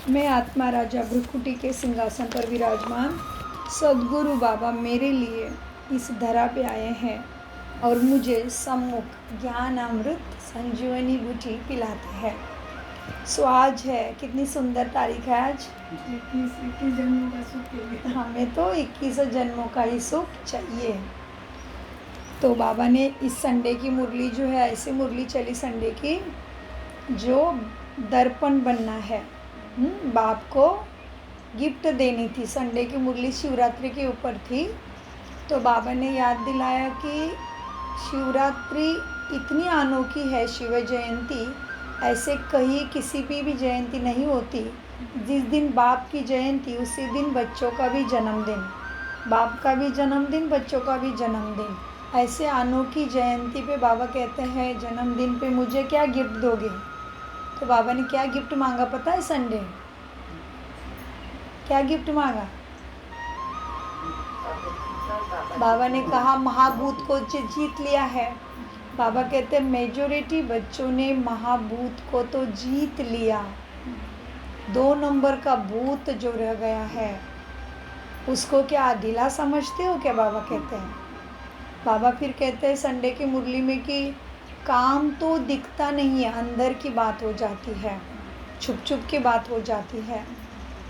मैं आत्मा राजा भृकुटी के सिंहासन पर विराजमान सद्गुरु बाबा मेरे लिए इस धरा पे आए हैं और मुझे सम्मुख ज्ञान अमृत संजीवनी बूटी पिलाते हैं। सो आज है, कितनी सुंदर तारीख है आज। 21 जन्मों का सुख के लिए हमें तो 21 जन्मों का ही सुख चाहिए। तो बाबा ने इस संडे की मुरली जो है, ऐसी मुरली चली संडे की जो दर्पण बनना है। बाप को गिफ्ट देनी थी। संडे की मुरली शिवरात्रि के ऊपर थी, तो बाबा ने याद दिलाया कि शिवरात्रि इतनी अनोखी है, शिव जयंती ऐसे कहीं किसी भी जयंती नहीं होती। जिस दिन बाप की जयंती उसी दिन बच्चों का भी जन्मदिन, बाप का भी जन्मदिन, बच्चों का भी जन्मदिन। ऐसे अनोखी जयंती पे बाबा कहते हैं जन्मदिन पे मुझे क्या गिफ्ट दोगे। तो बाबा ने क्या गिफ्ट मांगा पता है? संडे क्या गिफ्ट मांगा? बाबा ने कहा महाभूत को जीत लिया है। बाबा कहते हैं मेजॉरिटी बच्चों ने महाभूत को तो जीत लिया, 2 नंबर का भूत जो रह गया है उसको क्या अधीला समझते हो क्या? बाबा कहते हैं। बाबा फिर कहते हैं संडे की मुरली में कि काम तो दिखता नहीं है, अंदर की बात हो जाती है, छुप छुप की बात हो जाती है,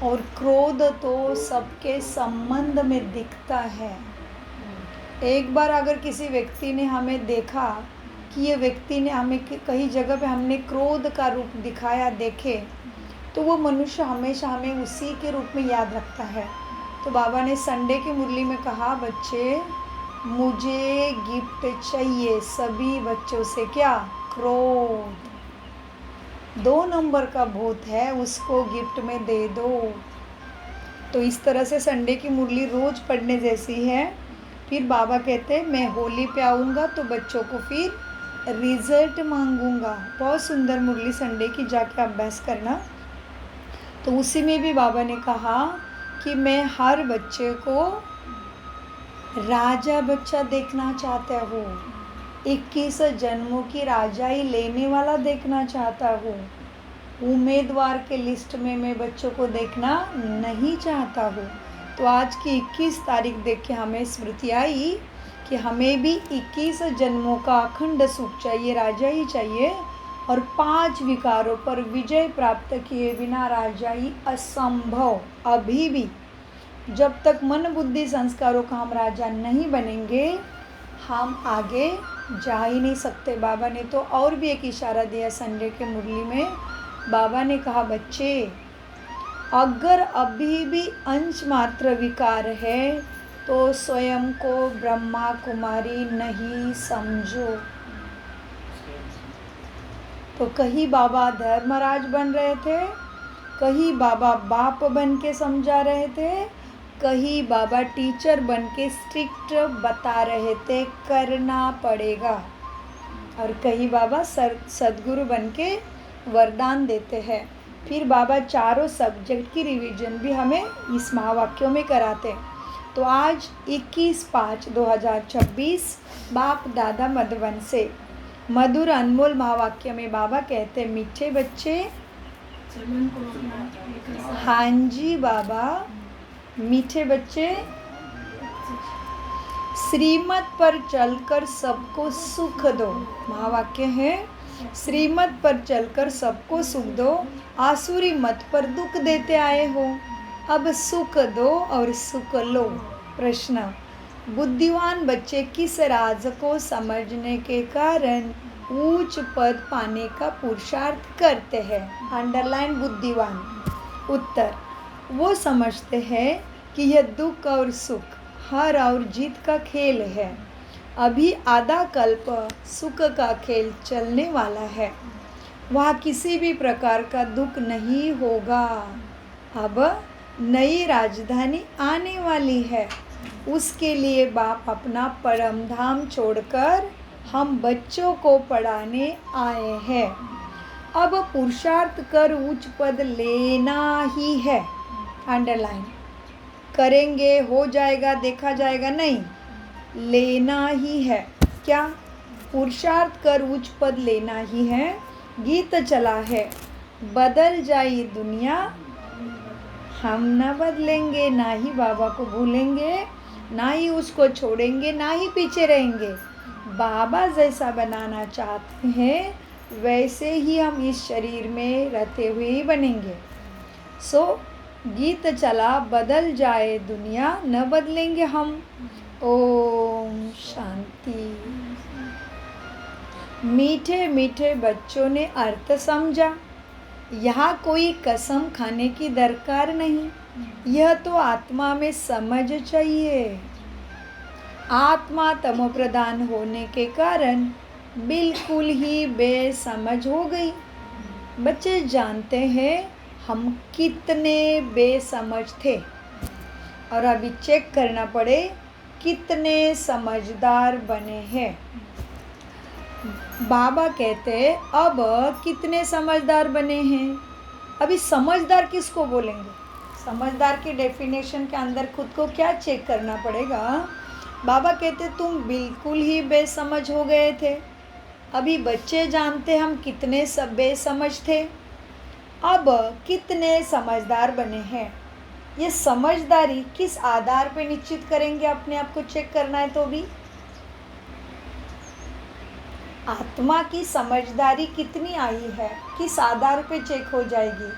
और क्रोध तो सबके संबंध में दिखता है। एक बार अगर किसी व्यक्ति ने हमें देखा कि ये व्यक्ति ने हमें कहीं जगह पे हमने क्रोध का रूप दिखाया, देखे, तो वो मनुष्य हमेशा हमें उसी के रूप में याद रखता है। तो बाबा ने संडे की मुरली में कहा बच्चे मुझे गिफ्ट चाहिए सभी बच्चों से। क्या? क्रोध 2 नंबर का भूत है, उसको गिफ्ट में दे दो। तो इस तरह से संडे की मुरली रोज़ पढ़ने जैसी है। फिर बाबा कहते हैं मैं होली पे आऊँगा तो बच्चों को फिर रिजल्ट मांगूंगा। बहुत सुंदर मुरली संडे की, जाके अभ्यास करना। तो उसी में भी बाबा ने कहा कि मैं हर बच्चे को राजा बच्चा देखना चाहता हूँ, 21 जन्मों की राजाई लेने वाला देखना चाहता हूँ। उम्मीदवार के लिस्ट में मैं बच्चों को देखना नहीं चाहता हूँ। तो आज की 21 तारीख देख के हमें स्मृति आई कि हमें भी 21 जन्मों का अखंड सुख चाहिए, राजाई चाहिए, और 5 विकारों पर विजय प्राप्त किए बिना राजाई असंभव। अभी भी जब तक मन बुद्धि संस्कारों का हम राजा नहीं बनेंगे हम आगे जा ही नहीं सकते। बाबा ने तो और भी एक इशारा दिया संडे के मुरली में। बाबा ने कहा बच्चे अगर अभी भी अंश मात्र विकार है तो स्वयं को ब्रह्मा कुमारी नहीं समझो। तो कहीं बाबा धर्मराज बन रहे थे, कहीं बाबा बाप बन के समझा रहे थे, कहीं बाबा टीचर बन के स्ट्रिक्ट बता रहे थे करना पड़ेगा, और कहीं बाबा सद्गुरु बन के वरदान देते हैं। फिर बाबा चारों सब्जेक्ट की रिवीजन भी हमें इस महावाक्यों में कराते हैं। तो आज 21/5/2026 बाप दादा मधुबन से मधुर अनमोल महावाक्य में बाबा कहते हैं मीठे बच्चे। चलन को अपना हाँ जी बाबा, मीठे बच्चे श्रीमत पर चलकर सबको सुख दो। महावाक्य है श्रीमत पर चलकर सबको सुख दो, आसुरी मत पर दुख देते आए हो, अब सुख दो और सुख लो। प्रश्न, बुद्धिमान बच्चे किस राज को समझने के कारण ऊंच पद पाने का पुरुषार्थ करते हैं? अंडरलाइन बुद्धिमान। उत्तर, वो समझते हैं कि यह दुख और सुख हार और जीत का खेल है। अभी आधा कल्प सुख का खेल चलने वाला है, वहाँ किसी भी प्रकार का दुख नहीं होगा। अब नई राजधानी आने वाली है, उसके लिए बाप अपना परम धाम छोड़कर हम बच्चों को पढ़ाने आए हैं। अब पुरुषार्थ कर उच्च पद लेना ही है। अंडरलाइन। करेंगे हो जाएगा देखा जाएगा नहीं, लेना ही है। क्या? पुरुषार्थ कर उच्च पद लेना ही है। गीत चला है बदल जाई दुनिया हम न बदलेंगे, ना ही बाबा को भूलेंगे, ना ही उसको छोड़ेंगे, ना ही पीछे रहेंगे। बाबा जैसा बनाना चाहते हैं वैसे ही हम इस शरीर में रहते हुए ही बनेंगे। सो गीत चला बदल जाए दुनिया, न बदलेंगे हम। ओम शांति। मीठे मीठे बच्चों ने अर्थ समझा, यहाँ कोई कसम खाने की दरकार नहीं, यह तो आत्मा में समझ चाहिए। आत्मा तमो प्रधान होने के कारण बिल्कुल ही बेसमझ हो गई। बच्चे जानते हैं हम कितने बेसमझ थे, और अभी चेक करना पड़े कितने समझदार बने हैं। बाबा कहते अब कितने समझदार बने हैं। अभी समझदार किसको बोलेंगे? समझदार की डेफिनेशन के अंदर खुद को क्या चेक करना पड़ेगा? बाबा कहते तुम बिल्कुल ही बेसमझ हो गए थे। अभी बच्चे जानते हम कितने सब बेसमझ थे, अब कितने समझदार बने हैं। ये समझदारी किस आधार पे निश्चित करेंगे? अपने आप को चेक करना है तो भी आत्मा की समझदारी कितनी आई है, किस आधार पे चेक हो जाएगी?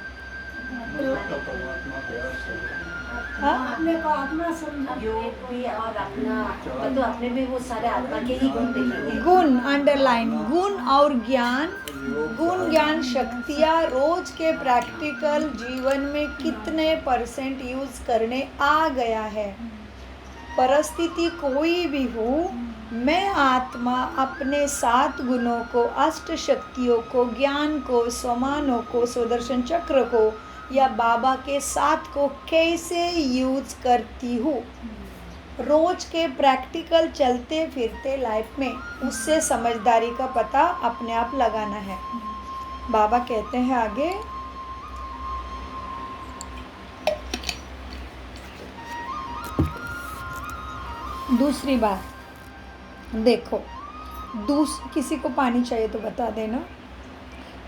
हाँ? अपने को आत्मा समझा। योग भी और अपना तो अपने में वो सारे आत्मा के ही गुण दिखेंगे। गुण अंडरलाइन, गुण और ज्ञान, गुण ज्ञान शक्तियाँ रोज के प्रैक्टिकल जीवन में कितने % यूज करने आ गया है। परिस्थिति कोई भी हो, मैं आत्मा अपने 7 गुणों को, अष्ट शक्तियों को, ज्ञान को, समानों को, सुदर्शन चक्र को या बाबा के साथ को कैसे यूज करती हूँ रोज के प्रैक्टिकल चलते फिरते लाइफ में, उससे समझदारी का पता अपने आप लगाना है। बाबा कहते हैं आगे, दूसरी बात देखो, किसी को पानी चाहिए तो बता देना।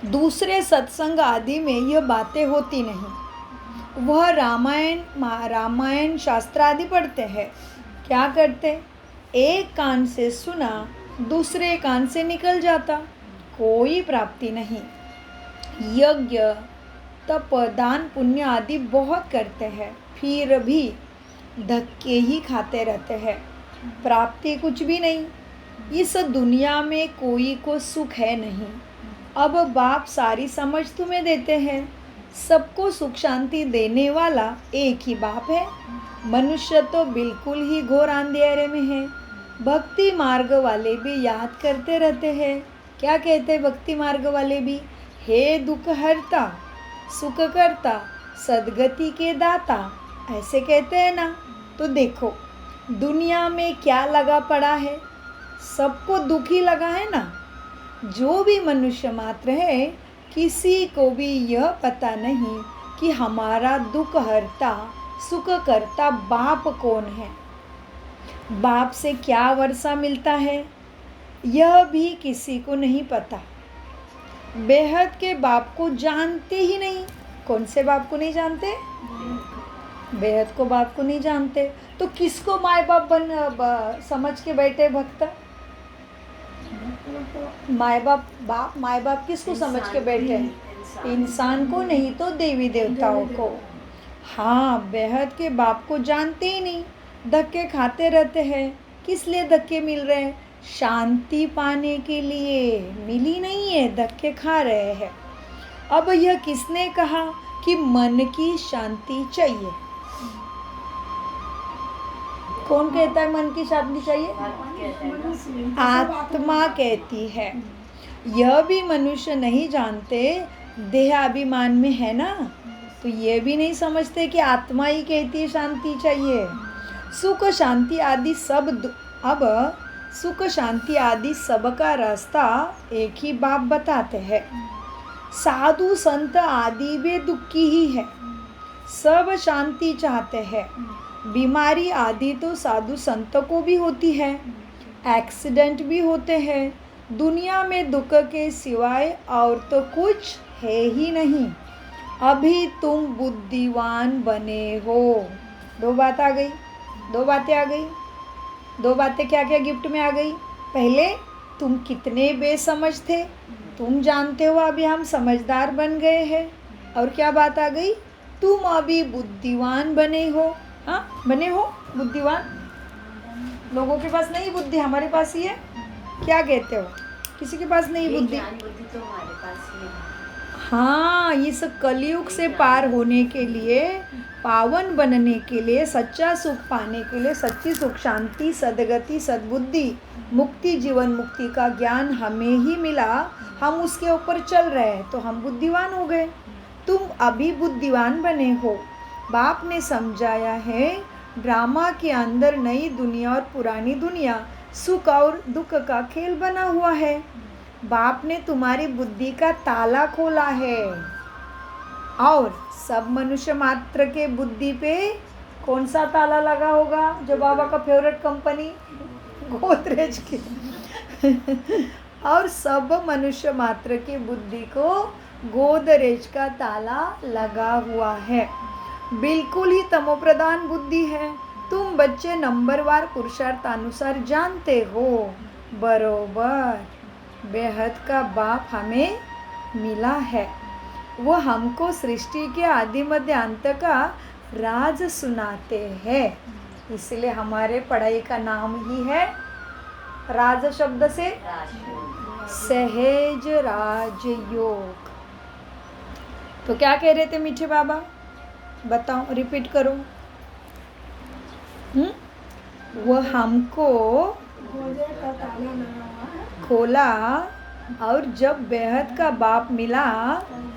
दूसरे सत्संग आदि में यह बातें होती नहीं। वह रामायण शास्त्र आदि पढ़ते हैं। क्या करते? एक कान से सुना, दूसरे कान से निकल जाता, कोई प्राप्ति नहीं। यज्ञ तप दान पुण्य आदि बहुत करते हैं, फिर भी धक्के ही खाते रहते हैं, प्राप्ति कुछ भी नहीं। इस दुनिया में कोई को सुख है नहीं। अब बाप सारी समझ तुम्हें देते हैं। सबको सुख शांति देने वाला एक ही बाप है। मनुष्य तो बिल्कुल ही घोर अंधेरे में है। भक्ति मार्ग वाले भी याद करते रहते हैं। क्या कहते हैं भक्ति मार्ग वाले भी? हे दुख हरता, सुख करता, सद्गति के दाता, ऐसे कहते हैं ना। तो देखो दुनिया में क्या लगा पड़ा है, सबको दुख ही लगा है ना। जो भी मनुष्य मात्र है, किसी को भी यह पता नहीं कि हमारा दुख हरता सुख करता बाप कौन है। बाप से क्या वर्षा मिलता है यह भी किसी को नहीं पता। बेहद के बाप को जानते ही नहीं। कौन से बाप को नहीं जानते? बेहद को बाप को नहीं जानते। तो किसको माए बाप समझ के बैठे भक्त? माए बाप किसको समझ के बैठे? इंसान को, नहीं तो देवी देवताओं को। हाँ, बेहद के बाप को जानते ही नहीं, धक्के खाते रहते हैं। किस लिए धक्के मिल रहे हैं? शांति पाने के लिए। मिली नहीं है, धक्के खा रहे हैं। अब यह किसने कहा कि मन की शांति चाहिए? कौन कहता है मन की शांति चाहिए? आत्मा कहती है। यह भी मनुष्य नहीं जानते, देहाभिमान में है ना, तो ये भी नहीं समझते कि आत्मा ही कहती है शांति चाहिए। सुख शांति आदि अब सुख शांति आदि सबका रास्ता एक ही बाप बताते हैं। साधु संत आदि भी दुखी ही है, सब शांति चाहते हैं। बीमारी आदि तो साधु संतों को भी होती है, एक्सीडेंट भी होते हैं। दुनिया में दुख के सिवाय और तो कुछ है ही नहीं। अभी तुम बुद्धिवान बने हो। दो बात आ गई, दो बातें आ गई। दो बातें क्या क्या गिफ्ट में आ गई? पहले तुम कितने बेसमझ थे, तुम जानते हो अभी हम समझदार बन गए हैं। और क्या बात आ गई? तुम अभी बुद्धिवान बने हो। हाँ, बने हो बुद्धिवान। लोगों के पास नहीं बुद्धि, हमारे पास ही है। क्या कहते हो? किसी के पास नहीं ये बुद्धि। ज्ञान बुद्धि तो हमारे पास ही है। हाँ, इस कलयुग से पार होने के लिए, पावन बनने के लिए, सच्चा सुख पाने के लिए, सच्ची सुख शांति सद्गति सद्बुद्धि मुक्ति जीवन मुक्ति का ज्ञान हमें ही मिला। हम उसके ऊपर चल रहे हैं तो हम बुद्धिवान हो गए। तुम अभी बुद्धिवान बने हो। बाप ने समझाया है, ड्रामा के अंदर नई दुनिया और पुरानी दुनिया, सुख और दुख का खेल बना हुआ है। बाप ने तुम्हारी बुद्धि का ताला खोला है। और सब मनुष्य मात्र के बुद्धि पे कौन सा ताला लगा होगा? जो बाबा का फेवरेट कंपनी गोदरेज की। और सब मनुष्य मात्र की बुद्धि को गोदरेज का ताला लगा हुआ है। बिल्कुल ही तमोप्रधान बुद्धि है। तुम बच्चे नंबरवार पुरुषार्थानुसार जानते हो बरोबर बेहद का बाप हमें मिला है। वो हमको सृष्टि के आदि मध्य अंत का राज सुनाते हैं। इसलिए हमारे पढ़ाई का नाम ही है, राज शब्द से सहज राजयोग। तो क्या कह रहे थे मीठे बाबा? बताओ, रिपीट करो। वो हमको गोदे का ताला लगा हुआ है। खोला, और जब बेहद का बाप मिला,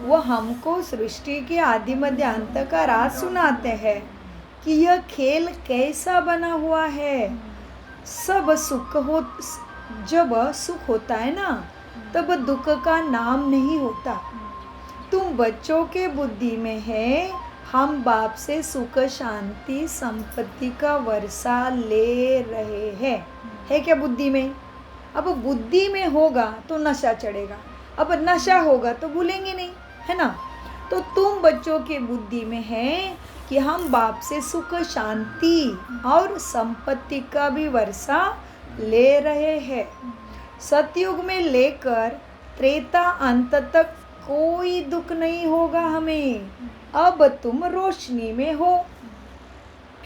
वो हमको सृष्टि के आदि मध्य अंत का राज सुनाते हैं कि यह खेल कैसा बना हुआ है। सब सुख हो, जब सुख होता है ना, तब दुख का नाम नहीं होता। तुम बच्चों के बुद्धि में है, हम बाप से सुख शांति संपत्ति का वर्षा ले रहे हैं। है क्या बुद्धि में? अब बुद्धि में होगा तो नशा चढ़ेगा, अब नशा होगा तो भूलेंगे नहीं, है ना? तो तुम बच्चों के बुद्धि में है कि हम बाप से सुख शांति और संपत्ति का भी वर्षा ले रहे हैं। सतयुग में लेकर त्रेता अंत तक कोई दुख नहीं होगा हमें। अब तुम रोशनी में हो।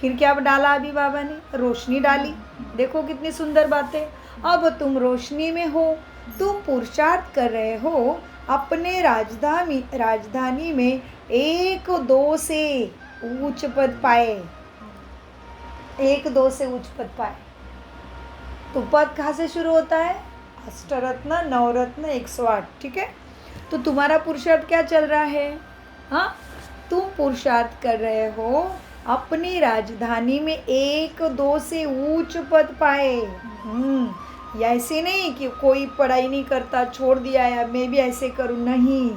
फिर क्या डाला अभी बाबा ने? रोशनी डाली। देखो कितनी सुंदर बात है। अब तुम रोशनी में हो। तुम पुरुषार्थ कर रहे हो अपने राजधानी में 1-2 से उच्च पद पाए। 1-2 से उच्च पद पाए। तो पद कहाँ से शुरू होता है? अष्टरत्न, नवरत्न, 108। ठीक है, तो तुम्हारा पुरुषार्थ क्या चल रहा है? हाँ, तुम पुरुषार्थ कर रहे हो अपनी राजधानी में 1-2 से उच्च पद पाए। ऐसे नहीं कि कोई पढ़ाई नहीं करता, छोड़ दिया है, मैं भी ऐसे करूँ, नहीं।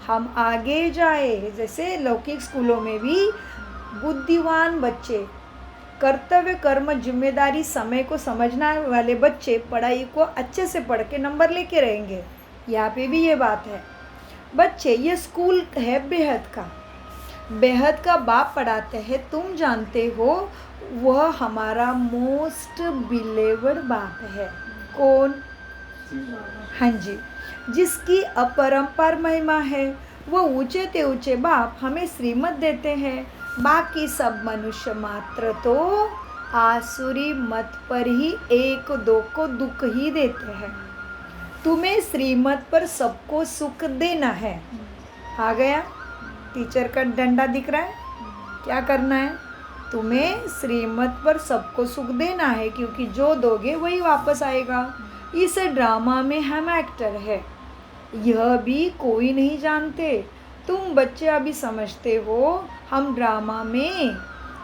हम आगे जाए। जैसे लौकिक स्कूलों में भी बुद्धिवान बच्चे, कर्तव्य कर्म जिम्मेदारी समय को समझने वाले बच्चे पढ़ाई को अच्छे से पढ़ के नंबर लेके रहेंगे। यहाँ पे भी ये बात है। बच्चे, ये स्कूल है बेहद का। बेहद का बाप पढ़ाते हैं, तुम जानते हो वह हमारा मोस्ट बिलीवर्ड बाप है। कौन? हाँ जी, जिसकी अपरंपार महिमा है। वो ऊंचे ते ऊंचे बाप हमें श्रीमत देते हैं। बाकी सब मनुष्य मात्र तो आसुरी मत पर ही 1-2 को दुख ही देते हैं। तुम्हें श्रीमत पर सबको सुख देना है। आ गया? टीचर का डंडा दिख रहा है? क्या करना है? तुम्हें श्रीमत पर सबको सुख देना है, क्योंकि जो दोगे वही वापस आएगा। इस ड्रामा में हम एक्टर है, यह भी कोई नहीं जानते। तुम बच्चे अभी समझते हो हम ड्रामा में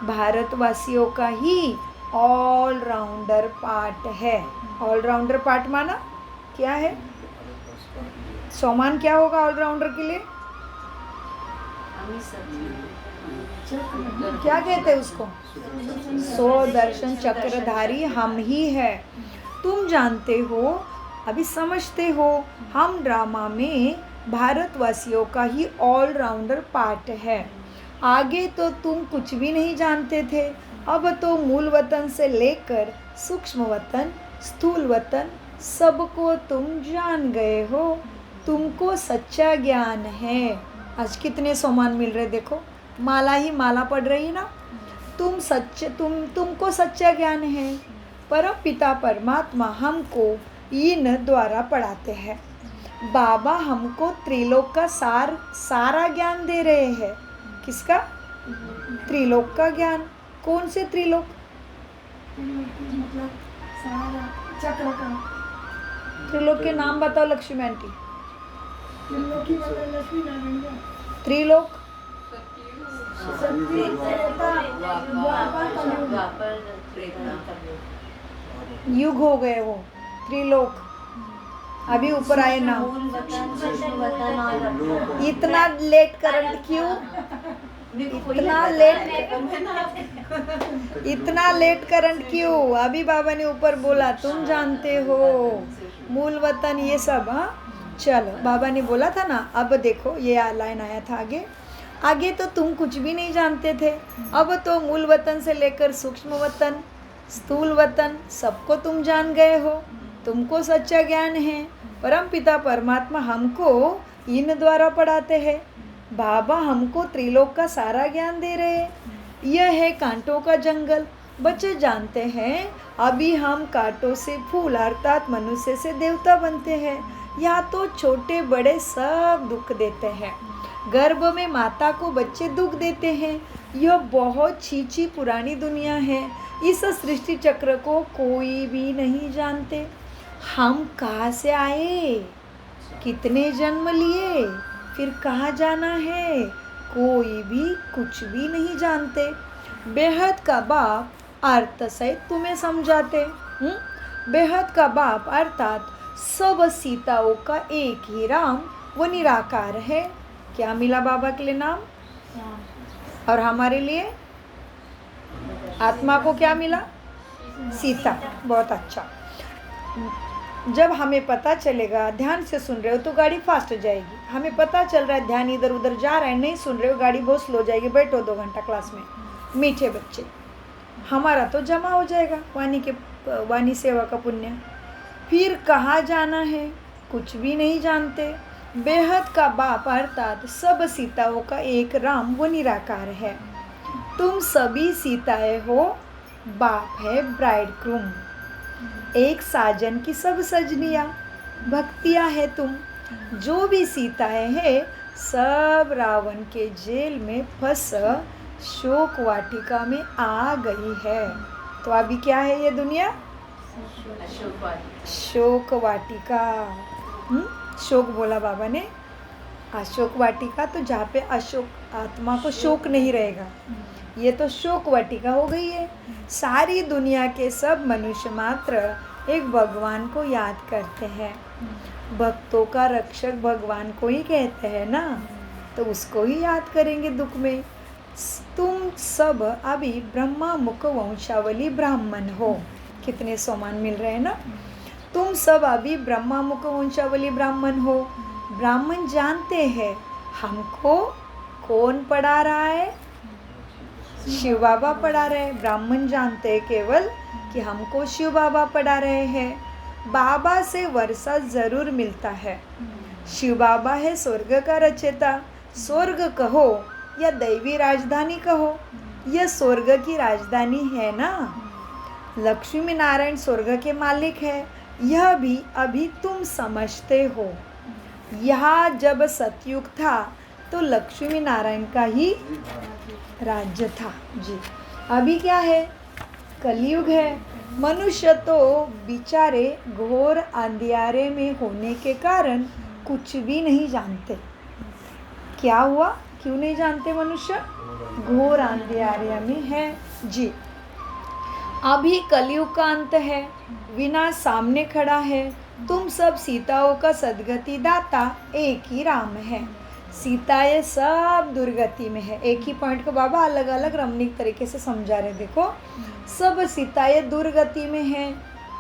भारतवासियों का ही ऑलराउंडर पार्ट है। ऑलराउंडर पार्ट माना क्या है? सौमान क्या होगा ऑलराउंडर के लिए? क्या कहते हैं उसको? 100 दर्शन चक्रधारी हम ही है। तुम जानते हो, अभी समझते हो, हम ड्रामा में भारतवासियों का ही ऑलराउंडर पार्ट है। आगे तो तुम कुछ भी नहीं जानते थे, अब तो मूल वतन से लेकर सूक्ष्म वतन, स्थूल वतन सबको तुम जान गए हो। तुमको सच्चा ज्ञान है। आज कितने सम्मान मिल रहे, देखो माला ही माला पढ़ रही ना। तुमको सच्चा ज्ञान है। परम पिता परमात्मा हमको इन द्वारा पढ़ाते हैं। बाबा हमको त्रिलोक का सारा ज्ञान दे रहे हैं। किसका? त्रिलोक का ज्ञान। कौन से त्रिलोक? मतलब सारा चक्र का त्रिलोक के नाम बताओ लक्ष्मी आंटी। त्रिलोकी मतलब लक्ष्मी नारायण का त्रिलोक सत्य त्रेता द्वापर कलयुग। द्वापर त्रेता कलयुग। युग हो गए वो त्रिलोक। अभी ऊपर आए नाम। मूल वतन, सूक्ष्म वतन और इतना लेट करंट क्यों? इतना लेट करंट क्यों? अभी बाबा ने ऊपर बोला तुम जानते हो मूल वतन ये सब। हाँ चलो, बाबा ने बोला था ना। अब देखो ये लाइन आया था आगे तो तुम कुछ भी नहीं जानते थे, अब तो मूल वतन से लेकर सूक्ष्म वतन, स्थूल वतन सबको तुम जान गए हो। तुमको सच्चा ज्ञान है। परम पिता परमात्मा हमको इन द्वारा पढ़ाते हैं। बाबा हमको त्रिलोक का सारा ज्ञान दे रहे हैं। यह है कांटों का जंगल। बच्चे जानते हैं अभी हम कांटों से फूल अर्थात मनुष्य से देवता बनते हैं। यहाँ तो छोटे बड़े सब दुख देते हैं। गर्भ में माता को बच्चे दुख देते हैं। यह बहुत छीछी पुरानी दुनिया है। इस सृष्टि चक्र को कोई भी नहीं जानते। हम कहाँ से आए, कितने जन्म लिए, फिर कहाँ जाना है, कोई भी कुछ भी नहीं जानते। बेहद का बाप अर्थ सहित तुम्हें समझाते। बेहद का बाप अर्थात सब सीताओं का एक ही राम वो निराकार है। क्या मिला बाबा के लिए नाम? और हमारे लिए आत्मा को क्या मिला? सीता। बहुत अच्छा। जब हमें पता चलेगा, ध्यान से सुन रहे हो तो गाड़ी फास्ट जाएगी। हमें पता चल रहा है ध्यान इधर उधर जा रहा है, नहीं सुन रहे हो गाड़ी बहुत स्लो जाएगी। बैठो 2 घंटा क्लास में, मीठे बच्चे। हमारा तो जमा हो जाएगा वाणी सेवा का पुण्य। फिर कहाँ जाना है, कुछ भी नहीं जानते। बेहद का बाप अर्थात सब सीताओं का एक राम वो निराकार है। तुम सभी सीताएं हो, बाप है ब्राइड ग्रूम। एक साजन की सब सजनियाँ भक्तियाँ है तुम। जो भी सीताएं हैं सब रावण के जेल में फंस शोक वाटिका में आ गई है। तो अभी क्या है ये दुनिया? शोक वाटिका। शोक बोला बाबा ने। अशोक वाटिका तो जहाँ पे अशोक आत्मा को शोक नहीं रहेगा, ये तो शोक वाटिका हो गई है। सारी दुनिया के सब मनुष्य मात्र एक भगवान को याद करते हैं। भक्तों का रक्षक भगवान को ही कहते हैं ना, तो उसको ही याद करेंगे दुख में। तुम सब अभी ब्रह्मा मुख वंशावली ब्राह्मण हो। कितने सम्मान मिल रहे हैं ना। तुम सब अभी ब्रह्मा मुख वंशावली ब्राह्मण हो। ब्राह्मण जानते हैं हमको कौन पढ़ा रहा है? शिव बाबा पढ़ा रहे हैं। ब्राह्मण जानते हैं केवल कि हमको शिव बाबा पढ़ा रहे हैं। बाबा से वर्षा जरूर मिलता है। शिव बाबा है स्वर्ग का रचयिता। स्वर्ग कहो या दैवी राजधानी कहो, यह स्वर्ग की राजधानी है ना। लक्ष्मी नारायण स्वर्ग के मालिक है, यह भी अभी तुम समझते हो। यहाँ जब सतयुग था तो लक्ष्मी नारायण का ही राज्य था जी। अभी क्या है? कलयुग है। मनुष्य तो बेचारे घोर अंधियारे में होने के कारण कुछ भी नहीं जानते। क्या हुआ? क्यों नहीं जानते मनुष्य? घोर अंधियारे में है जी। अभी कलयुग का अंत है, विनाश सामने खड़ा है। तुम सब सीताओं का सदगति दाता एक ही राम है। सीताएं सब दुर्गति में है। एक ही पॉइंट को बाबा अलग अलग रमणीक तरीके से समझा रहे। देखो, सब सीताएं दुर्गति में हैं,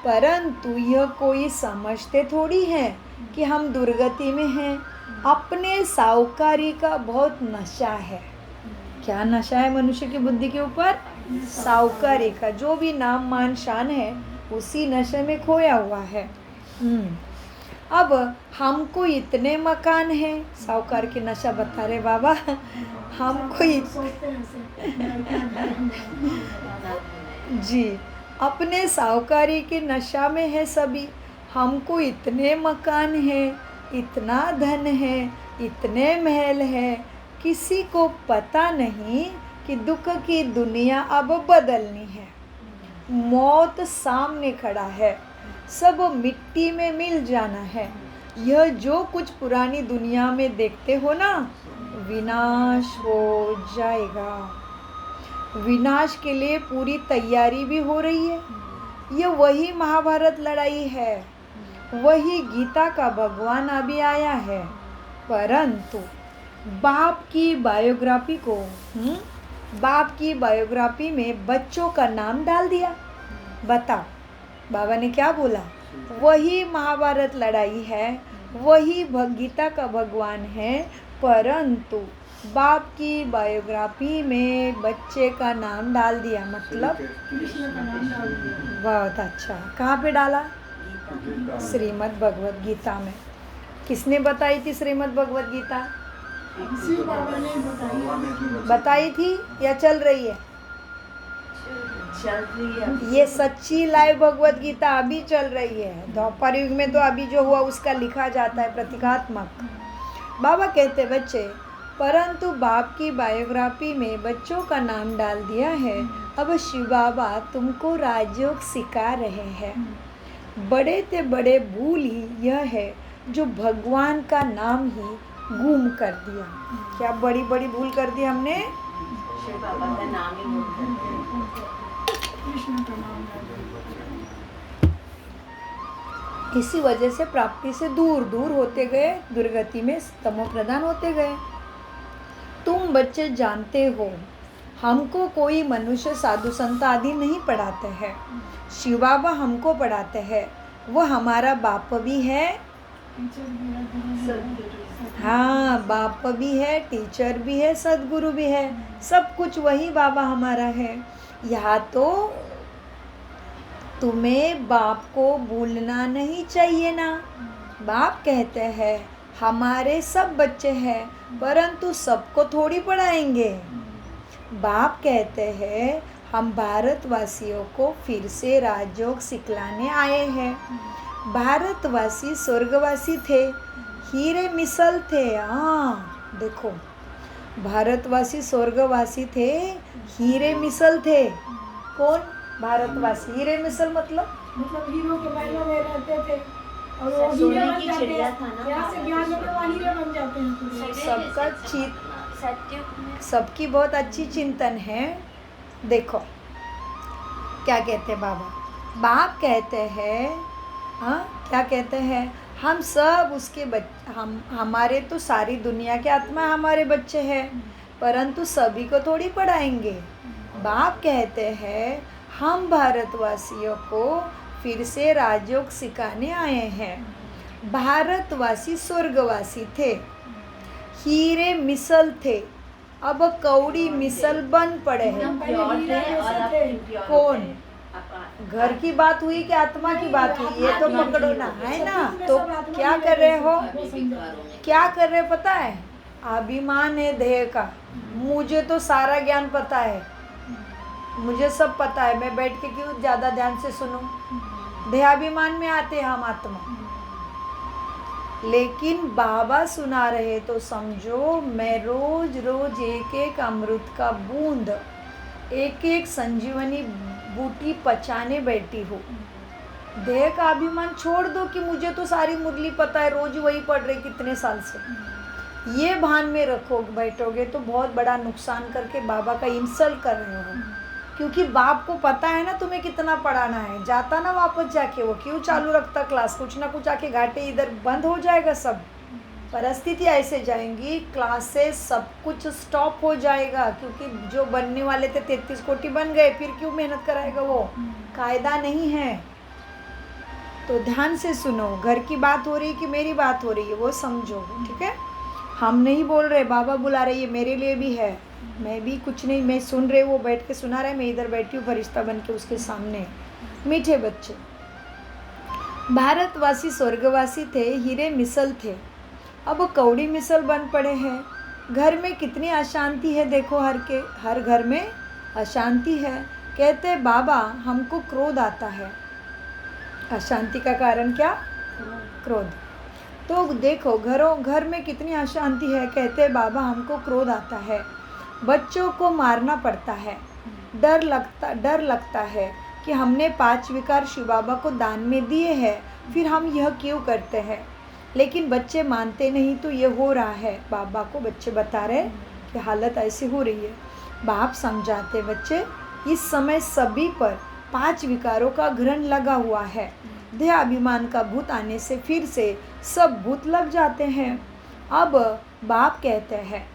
परंतु यह कोई समझते थोड़ी है कि हम दुर्गति में हैं। अपने साहूकारी का बहुत नशा है। क्या नशा है मनुष्य की बुद्धि के ऊपर? साहूकारी का। जो भी नाम मान शान है उसी नशे में खोया हुआ है। अब हमको इतने मकान हैं, साहूकार की नशा बता रहे बाबा, हमको सोचते हैं ऐसे। जी, अपने साहूकारी के नशा में है सभी। हमको इतने मकान हैं, इतना धन है, इतने महल है, किसी को पता नहीं कि दुख की दुनिया अब बदलनी है। मौत सामने खड़ा है, सब मिट्टी में मिल जाना है। यह जो कुछ पुरानी दुनिया में देखते हो ना, विनाश हो जाएगा। विनाश के लिए पूरी तैयारी भी हो रही है। यह वही महाभारत लड़ाई है, वही गीता का भगवान अभी आया है। परंतु बाप की बायोग्राफी में बच्चों का नाम डाल दिया। बताओ बाबा ने क्या बोला? वही महाभारत लड़ाई है, वही गीता का भगवान है, परंतु बाप की बायोग्राफी में बच्चे का नाम डाल दिया। मतलब कृष्ण का नाम डाल दिया। बहुत अच्छा। कहाँ पे डाला? श्रीमद् भगवद गीता में। किसने बताई थी श्रीमद् भगवद गीता? शिव बाबा ने बताई थी या चल रही है? चल रही है। ये सच्ची लाइव भगवद गीता अभी चल रही है। द्वापर युग में तो अभी जो हुआ उसका लिखा जाता है प्रतीकात्मक। बाबा कहते बच्चे, परंतु बाप की बायोग्राफी में बच्चों का नाम डाल दिया है। अब शिव बाबा तुमको राजयोग सिखा रहे हैं। बड़े से बड़े भूल ही यह है जो भगवान का नाम ही गुम कर दिया। क्या बड़ी बड़ी भूल कर दी हमने? शिव बाबा का नाम ही गुम कर दिया। कृष्ण का नाम डाल दिया। इसी वजह से प्राप्ति से दूर दूर होते गए, दुर्गति में तमो प्रधान होते गए। तुम बच्चे जानते हो, हमको कोई मनुष्य साधु संत आदि नहीं पढ़ाते हैं। शिव बाबा हमको पढ़ाते हैं। वो हमारा बाप भी है। टीचर मेरा गुरु है। हाँ, बाप भी है, टीचर भी है, सदगुरु भी है। सब कुछ वही बाबा हमारा है। यहाँ तो तुम्हें बाप को भूलना नहीं चाहिए ना। बाप कहते हैं हमारे सब बच्चे हैं, परंतु सबको थोड़ी पढ़ाएंगे। बाप कहते हैं हम भारतवासियों को फिर से राजयोग सिखलाने आए हैं। भारतवासी स्वर्गवासी थे, हीरे मिसल थे। हाँ देखो, भारतवासी स्वर्गवासी थे, हीरे मिसल थे। कौन भारतवासी? हीरे मिसल मतलब हीरो के महलों में रहते थे और वो सोने हीरे बन की जाते चिड़िया हैं। था ना। यहाँ से ज्ञान लेकर वहाँ हीरे बन जाते हैं पूरे। सबका चित सत्युग में सबकी बहुत अच्छी चिंतन है। देखो क्या कहते हैं बाबा। बाप कहते हैं, हाँ क्या कहते हैं, हम सब उसके हमारे तो सारी दुनिया के आत्मा हमारे बच्चे हैं, परंतु सभी को थोड़ी पढ़ाएंगे। बाप कहते हैं हम भारतवासियों को फिर से राजयोग सिखाने आए हैं। भारतवासी स्वर्गवासी थे, हीरे मिसल थे, अब कौड़ी मिसल बन पड़े हैं। हम प्योर थे और अब impure कौन? होते हैं। घर की बात हुई कि आत्मा की बात हुई? ये तो पकड़ो ना, है ना। तो क्या कर रहे हो? क्या कर रहे पता है? अभिमान है देह का। मुझे तो सारा ज्ञान पता है, मुझे सब पता है, मैं बैठ के क्यों ज़्यादा ध्यान से सुनूं? देहाभिमान में आते हैं हम आत्मा। लेकिन बाबा सुना रहे तो समझो मैं रोज रोज एक एक अमृत का बूंद, एक एक संजीवनी बूटी पचाने बैठी हूँ। देह का अभिमान छोड़ दो कि मुझे तो सारी मुरली पता है, रोज वही पढ़ रहे कितने साल से। ये भान में बैठोगे तो बहुत बड़ा नुकसान करके बाबा का इंसल्ट कर रहे हो। क्योंकि बाप को पता है ना तुम्हें कितना पढ़ाना है। जाता ना वापस जाके, वो क्यों चालू रखता क्लास? कुछ ना कुछ आके घाटे इधर बंद हो जाएगा सब। परिस्थिति ऐसे जाएंगी, क्लासेस सब कुछ स्टॉप हो जाएगा। क्योंकि जो बनने वाले थे 33 कोटि बन गए, फिर क्यों मेहनत कराएगा वो? कायदा नहीं है। तो ध्यान से सुनो, घर की बात हो रही है कि मेरी बात हो रही है वो समझो, ठीक है। हम नहीं बोल रहे, बाबा बुला रहे, ये मेरे लिए भी है, मैं भी कुछ नहीं, मैं सुन रहे, वो बैठ के सुना रहा है, मैं इधर बैठी हूँ फरिश्ता बन के उसके सामने। मीठे बच्चे, भारतवासी स्वर्गवासी थे, हीरे मिसल थे, अब कौड़ी मिसल बन पड़े हैं। घर में कितनी अशांति है, देखो हर घर में अशांति है। कहते बाबा हमको क्रोध आता है। अशांति का कारण क्या? क्रोध। तो देखो घर में कितनी अशांति है। कहते बाबा हमको क्रोध आता है, बच्चों को मारना पड़ता है, डर लगता है कि हमने 5 विकार शिव बाबा को दान में दिए हैं, फिर हम यह क्यों करते हैं। लेकिन बच्चे मानते नहीं, तो ये हो रहा है। बाबा को बच्चे बता रहे कि हालत ऐसी हो रही है। बाप समझाते बच्चे इस समय सभी पर 5 विकारों का ग्रहण लगा हुआ है। देह अभिमान का भूत आने से फिर से सब भूत लग जाते हैं। अब बाप कहते हैं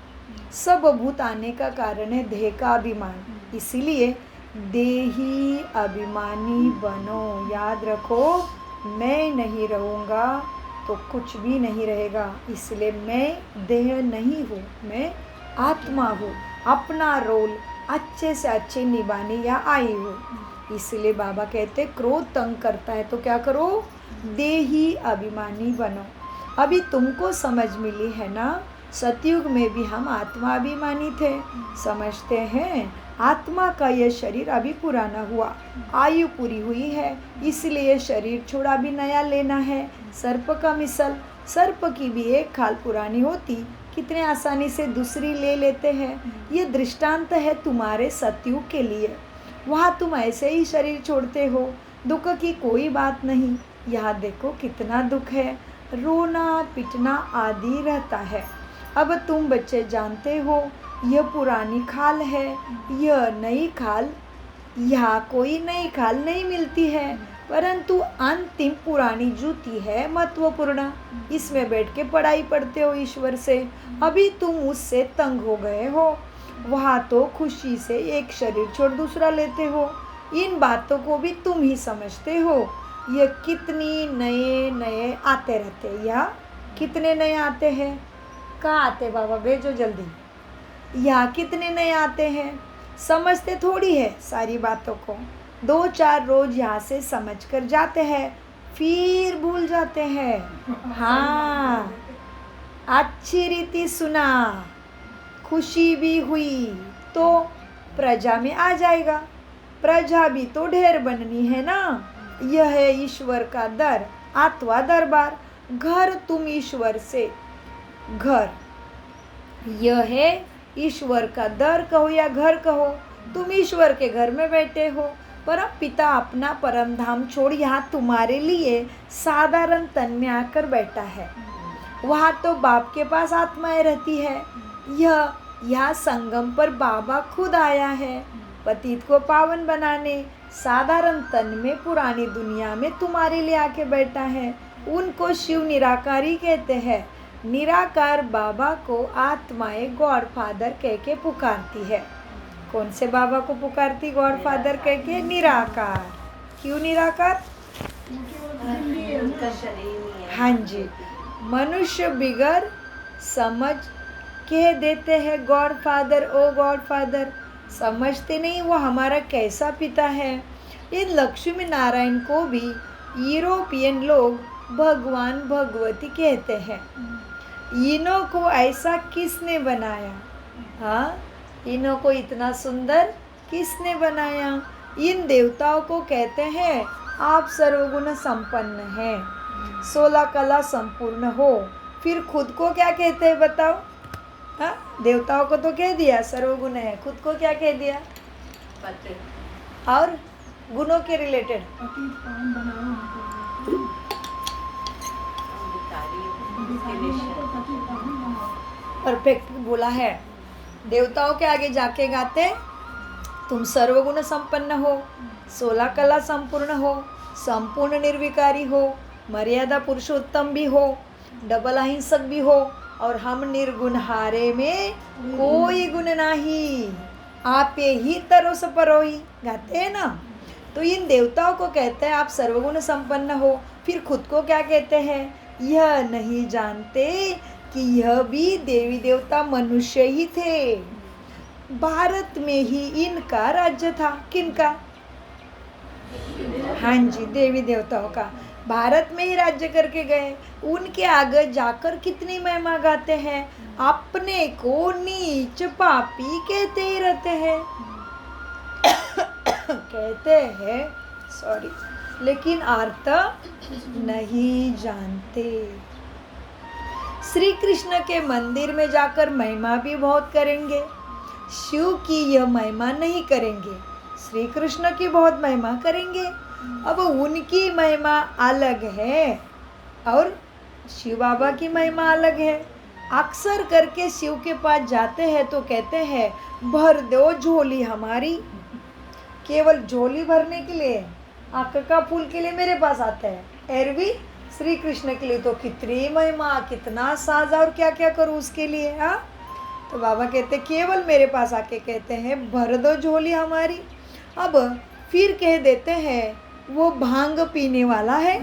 सब भूत आने का कारण है देह का अभिमान, इसीलिए देही अभिमानी बनो। याद रखो, मैं नहीं रहूँगा तो कुछ भी नहीं रहेगा, इसलिए मैं देह नहीं हूँ, मैं आत्मा हूँ। अपना रोल अच्छे से अच्छे निभाने यहाँ आई हूँ। इसलिए बाबा कहते क्रोध तंग करता है तो क्या करो, देही अभिमानी बनो। अभी तुमको समझ मिली है ना, सतयुग में भी हम आत्मा अभिमानी थे। समझते हैं आत्मा का यह शरीर अभी पुराना हुआ, आयु पूरी हुई है, इसलिए शरीर छोड़ा भी नया लेना है। सर्प का मिसल, सर्प की भी एक खाल पुरानी होती, कितने आसानी से दूसरी ले लेते हैं। ये दृष्टांत है तुम्हारे सतयुग के लिए। वहाँ तुम ऐसे ही शरीर छोड़ते हो, दुख की कोई बात नहीं। यहाँ देखो कितना दुख है, रोना पिटना आदि रहता है। अब तुम बच्चे जानते हो यह पुरानी खाल है, यह नई खाल, यहाँ कोई नई खाल नहीं मिलती है, परंतु अंतिम पुरानी जूती है महत्वपूर्ण। इसमें बैठ के पढ़ाई पढ़ते हो ईश्वर से। अभी तुम उससे तंग हो गए हो, वहाँ तो खुशी से एक शरीर छोड़ दूसरा लेते हो। इन बातों को भी तुम ही समझते हो। ये कितनी नए आते रहते हैं, या कितने नए आते हैं? कहाँ आते बाबा, भेजो जल्दी। यहाँ कितने नए आते हैं, समझते थोड़ी है सारी बातों को। 2-4 रोज यहाँ से समझ कर जाते हैं, फिर भूल जाते हैं। हाँ, अच्छी रीति सुना, खुशी भी हुई तो प्रजा में आ जाएगा। प्रजा भी तो ढेर बननी है ना। यह है ईश्वर का दर, आत्मा दरबार। घर तुम ईश्वर से, घर यह है ईश्वर का दर कहो या घर कहो, तुम ईश्वर के घर में बैठे हो। परम पिता अपना परम धाम छोड़ यहाँ तुम्हारे लिए साधारण तन में आकर बैठा है। वहाँ तो बाप के पास आत्माएं रहती है। यह संगम पर बाबा खुद आया है, पतित को पावन बनाने। साधारण तन में पुरानी दुनिया में तुम्हारे लिए आके बैठा है। उनको शिव निराकारी कहते हैं। निराकार बाबा को आत्माएं गॉड फादर कह के पुकारती है। कौन से बाबा को पुकारती गॉड फादर कह के? निराकार। क्यों निराकार? उनका शरीर नहीं है। हाँ जी, मनुष्य बिगर समझ कह देते हैं गॉड फादर, ओ गॉड फादर। समझते नहीं वो हमारा कैसा पिता है। इन लक्ष्मी नारायण को भी यूरोपियन लोग भगवान भगवती कहते हैं। इन्हों को ऐसा किसने बनाया? हाँ, इन्हों को इतना सुंदर किसने बनाया? इन देवताओं को कहते हैं आप सर्वगुण संपन्न हैं, 16 कला संपूर्ण हो। फिर खुद को क्या कहते हैं बताओ? हाँ, देवताओं को तो कह दिया सर्वगुण है, खुद को क्या कह दिया? पति। और गुणों के रिलेटेड पतित पावन बनाओ हमको। हमको पतित पावन बनाओ। परफेक्ट बोला है। देवताओं के आगे जाके गाते तुम सर्वगुण संपन्न हो, 16 कला संपूर्ण हो, संपूर्ण निर्विकारी हो, मर्यादा पुरुषोत्तम भी हो, डबल अहिंसक भी हो, और हम निर्गुण हारे में कोई गुण नहीं, आपे ही तरोस परोही। गाते हैं ना, तो इन देवताओं को कहते हैं आप सर्वगुण संपन्न हो। फिर खुद को क्या कहते हैं? यह नहीं जानते कि यह भी देवी देवता मनुष्य ही थे। भारत में ही इनका राज्य था। किनका? हाँ जी, देवी देवताओं का। भारत में ही राज्य करके गए। उनके आगे जाकर कितनी महिमा गाते हैं। अपने को नीच पापी कहते ही रहते हैं कहते हैं सॉरी, लेकिन अर्थ नहीं जानते। श्री कृष्ण के मंदिर में जाकर महिमा भी बहुत करेंगे, शिव की यह महिमा नहीं करेंगे, श्री कृष्ण की बहुत महिमा करेंगे। अब उनकी महिमा अलग है और शिव बाबा की महिमा अलग है। अक्सर करके शिव के पास जाते हैं तो कहते हैं भर दो झोली हमारी। केवल झोली भरने के लिए, आंख का फूल के लिए मेरे पास आते हैं। एरवी श्री कृष्ण के लिए तो कितनी महिमा, कितना साज और क्या क्या करूँ उसके लिए। हाँ, तो बाबा कहते केवल मेरे पास आके कहते हैं भर दो झोली हमारी। अब फिर कह देते हैं वो भांग पीने वाला है,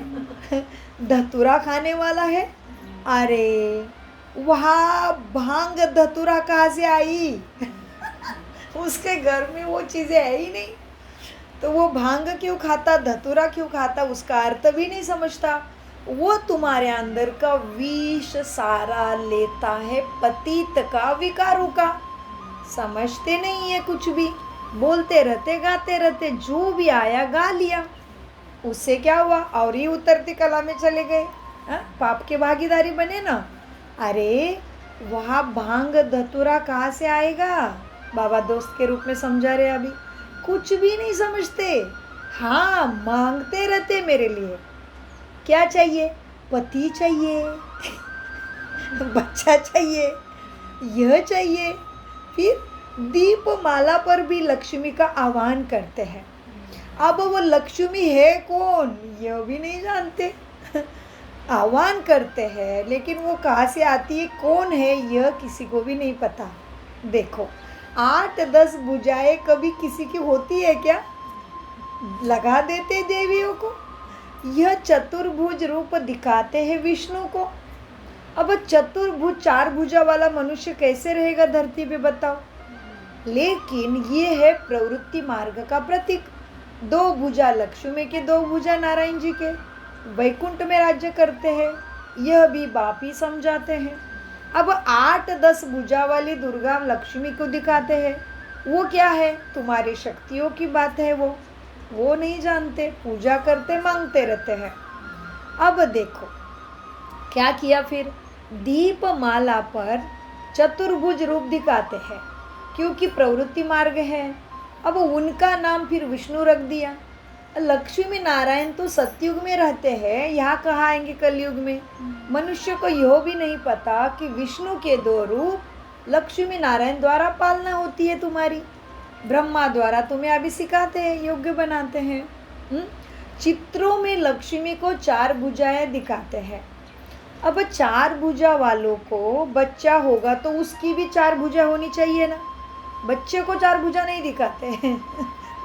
धतूरा खाने वाला है। अरे वहाँ भांग धतूरा कहाँ से आई? उसके घर में वो चीज़ें है ही नहीं, तो वो भांग क्यों खाता, धतूरा क्यों खाता, उसका अर्थ भी नहीं समझता। वो तुम्हारे अंदर का विष सारा लेता है, पतित का, विकारों का। समझते नहीं है कुछ भी, बोलते रहते, गाते रहते, जो भी आया गा लिया। उससे क्या हुआ? और ही उतरती कला में चले गए। पाप के भागीदारी बने ना। अरे वहाँ भांग धतूरा कहाँ से आएगा? बाबा दोस्त के रूप में समझा रहे। अभी कुछ भी नहीं समझते। हाँ, मांगते रहते मेरे लिए। क्या चाहिए? पति चाहिए, बच्चा चाहिए, यह चाहिए। फिर दीप माला पर भी लक्ष्मी का आह्वान करते हैं। अब वो लक्ष्मी है कौन यह भी नहीं जानते। आह्वान करते हैं लेकिन वो कहाँ से आती है, कौन है, यह किसी को भी नहीं पता। देखो 8-10 भुजाएं कभी किसी की होती है क्या? लगा देते देवियों को। यह चतुर्भुज रूप दिखाते हैं विष्णु को। अब चतुर्भुज 4 भुजा वाला मनुष्य कैसे रहेगा धरती पे, बताओ। लेकिन ये है प्रवृत्ति मार्ग का प्रतीक। 2 भुजा लक्ष्मी के, 2 भुजा नारायण जी के, वैकुंठ में राज्य करते हैं। यह भी बाप ही समझाते हैं। अब 8-10 भुजा वाली दुर्गा लक्ष्मी को दिखाते हैं। वो क्या है? तुम्हारी शक्तियों की बात है। वो नहीं जानते, पूजा करते, मांगते रहते हैं। अब देखो क्या किया फिर? दीप माला पर चतुर्भुज रूप दिखाते हैं क्योंकि प्रवृत्ति मार्ग है। अब उनका नाम फिर विष्णु रख दिया। लक्ष्मी नारायण तो सतयुग में रहते हैं, यहाँ कहाँ आएंगे कलयुग में? मनुष्य को यह भी नहीं पता कि विष्णु के 2 रूप लक्ष्मी नारायण द्वारा पालना होती है तुम्हारी। ब्रह्मा द्वारा तुम्हें अभी सिखाते हैं, योग्य बनाते हैं। चित्रों में लक्ष्मी को 4 भुजाएं दिखाते हैं। अब 4 भुजा वालों को बच्चा होगा तो उसकी भी 4 भुजा होनी चाहिए ना। बच्चे को 4 भुजा नहीं दिखाते हैं।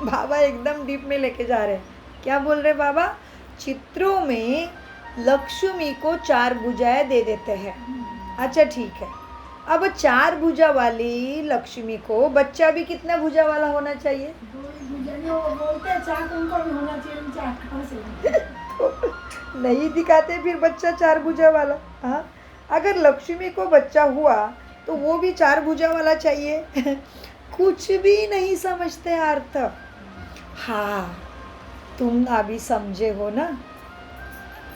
बाबा एकदम डीप में लेके जा रहे हैं। क्या बोल रहे बाबा? चित्रों में लक्ष्मी को 4 भुजाएं दे देते हैं। अच्छा ठीक है। अब 4 भुजा वाली लक्ष्मी को बच्चा भी कितना भुजा वाला होना चाहिए? 2 भुजा नहीं, वो बोलते हैं 4 उनको भी होना चाहिए, 4 कहाँ से? तो नहीं दिखाते फिर बच्चा 4 भुजा वाला। हाँ, अगर लक्ष्मी को बच्चा हुआ तो वो भी 4 भुजा वाला चाहिए। कुछ भी नहीं समझते अर्थ। हाँ, तुम अभी समझे हो ना?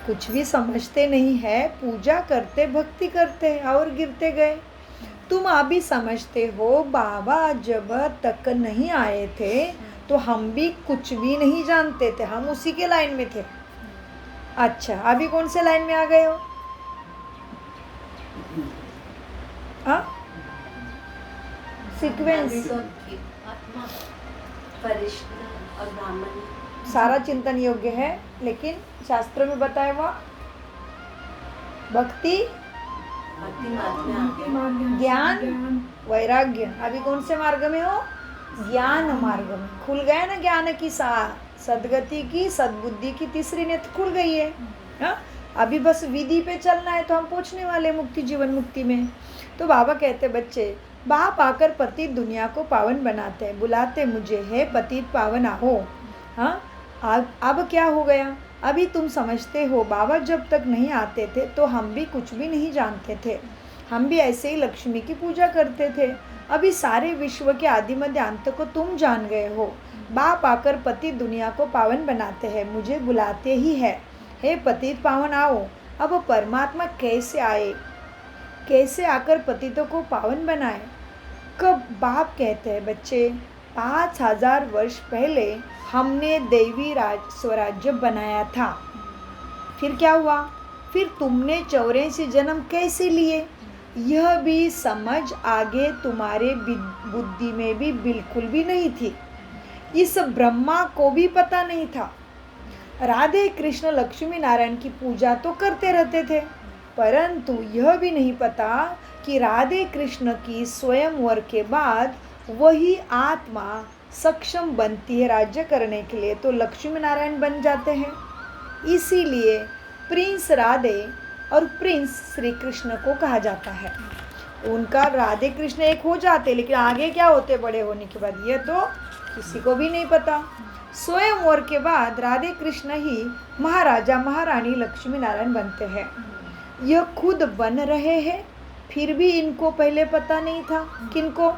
कुछ भी समझते नहीं है, पूजा करते, भक्ति करते और गिरते गए। तुम अभी समझते हो बाबा जब तक नहीं आए थे तो हम भी कुछ भी नहीं जानते थे, हम उसी के लाइन में थे। अच्छा, अभी कौन से लाइन में आ गए हो? हाँ, सीक्वेंस आत्मा, फरिश्ता और ब्राह्मण सारा चिंतन योग्य है, लेकिन शास्त्र में बताया हुआ भक्ति, भक्ति मार्ग में आगे मार्ग, ज्ञान, वैराग्य। अभी कौन से मार्ग में हो? ज्ञान मार्ग में। खुल गया ना ज्ञान की सदगति की, सद्बुद्धि की तीसरी नेत्र खुल गई है। हाँ, अभी बस विधि पे चलना है तो हम पहुँचने वाले मुक्ति, जीवन मुक्ति में। तो बाबा कहते बच्चे, बाप आकर पतित दुनिया को पावन बनाते हैं, बुलाते मुझे, है पतित पावन आओ। हाँ, अब क्या हो गया? अभी तुम समझते हो बाबा जब तक नहीं आते थे तो हम भी कुछ भी नहीं जानते थे, हम भी ऐसे ही लक्ष्मी की पूजा करते थे। अभी सारे विश्व के आदि मध्य अंत को तुम जान गए हो। बाप आकर पतित दुनिया को पावन बनाते हैं, मुझे बुलाते ही है, हे पतित पावन आओ। अब परमात्मा कैसे आए, कैसे आकर पतितों को पावन बनाए? कब? बाप कहते हैं बच्चे, 5000 वर्ष पहले हमने दैवी स्वराज्य बनाया था। फिर क्या हुआ? फिर तुमने 84 जन्म कैसे लिए? यह भी समझ आगे तुम्हारे बुद्धि में भी बिल्कुल भी नहीं थी। इस ब्रह्मा को भी पता नहीं था। राधे कृष्ण लक्ष्मी नारायण की पूजा तो करते रहते थे, परंतु यह भी नहीं पता कि राधे कृष्ण की स्वयंवर के बाद वही आत्मा सक्षम बनती है राज्य करने के लिए, तो लक्ष्मी नारायण बन जाते हैं। इसीलिए प्रिंस राधे और प्रिंस श्री कृष्ण को कहा जाता है। उनका राधे कृष्ण एक हो जाते, लेकिन आगे क्या होते बड़े होने के बाद यह तो किसी को भी नहीं पता। स्वयंवर के बाद राधे कृष्ण ही महाराजा महारानी लक्ष्मी नारायण बनते हैं। यह खुद बन रहे हैं, फिर भी इनको पहले पता नहीं था। किनको?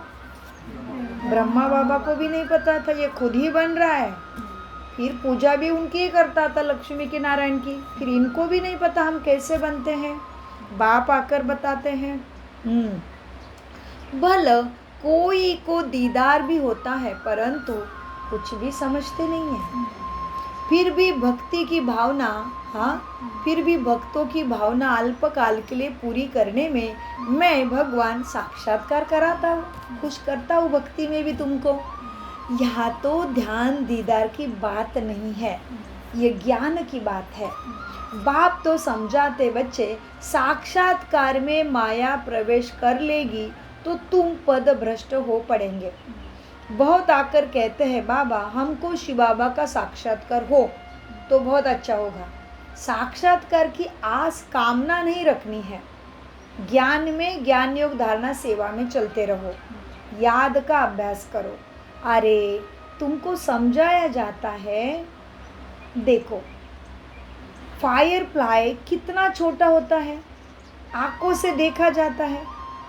ब्रह्मा बाबा को भी नहीं पता था, ये खुद ही बन रहा है। फिर पूजा भी उनकी ही करता था, लक्ष्मी के नारायण की। फिर इनको भी नहीं पता हम कैसे बनते हैं, बाप आकर बताते हैं। भले कोई को दीदार भी होता है, परंतु कुछ भी समझते नहीं है। फिर भी भक्ति की भावना, हाँ, फिर भी भक्तों की भावना अल्पकाल के लिए पूरी करने में मैं भगवान साक्षात्कार कराता हूँ, खुश करता हूँ भक्ति में भी तुमको। यहाँ तो ध्यान दीदार की बात नहीं है, ये ज्ञान की बात है। बाप तो समझाते बच्चे, साक्षात्कार में माया प्रवेश कर लेगी तो तुम पद भ्रष्ट हो पड़ेंगे। बहुत आकर कहते हैं बाबा हमको शिव बाबा का साक्षात्कार हो तो बहुत अच्छा होगा। साक्षात्कार की आस कामना नहीं रखनी है। ज्ञान में, ज्ञान योग धारणा सेवा में चलते रहो, याद का अभ्यास करो। अरे तुमको समझाया जाता है, देखो फायर फ्लाई कितना छोटा होता है, आंखों से देखा जाता है।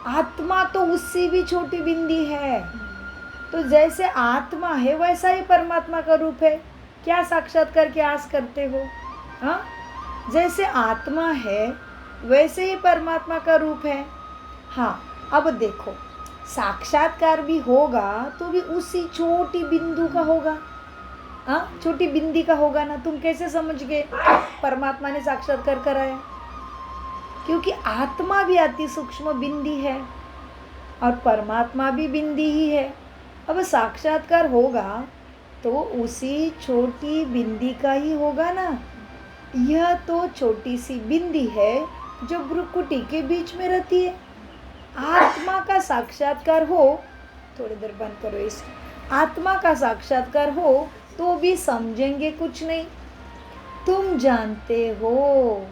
आत्मा तो उससे भी छोटी बिंदी है। तो जैसे आत्मा है वैसा ही परमात्मा का रूप है। क्या साक्षात्कार की आस करते हो? हाँ, जैसे आत्मा है वैसे ही परमात्मा का रूप है। हाँ, अब देखो साक्षात्कार भी होगा तो भी उसी छोटी बिंदु का होगा। हाँ, छोटी बिंदी का होगा ना। तुम कैसे समझ गए परमात्मा ने साक्षात्कार कराया? क्योंकि आत्मा भी अति सूक्ष्म बिंदी है और परमात्मा भी बिंदी ही है। अब साक्षात्कार होगा तो उसी छोटी बिंदी का ही होगा ना। यह तो छोटी सी बिंदी है जो भ्रुकुटी के बीच में रहती है। आत्मा का साक्षात्कार हो, थोड़ी देर बंद करो इस, आत्मा का साक्षात्कार हो तो भी समझेंगे कुछ नहीं। तुम जानते हो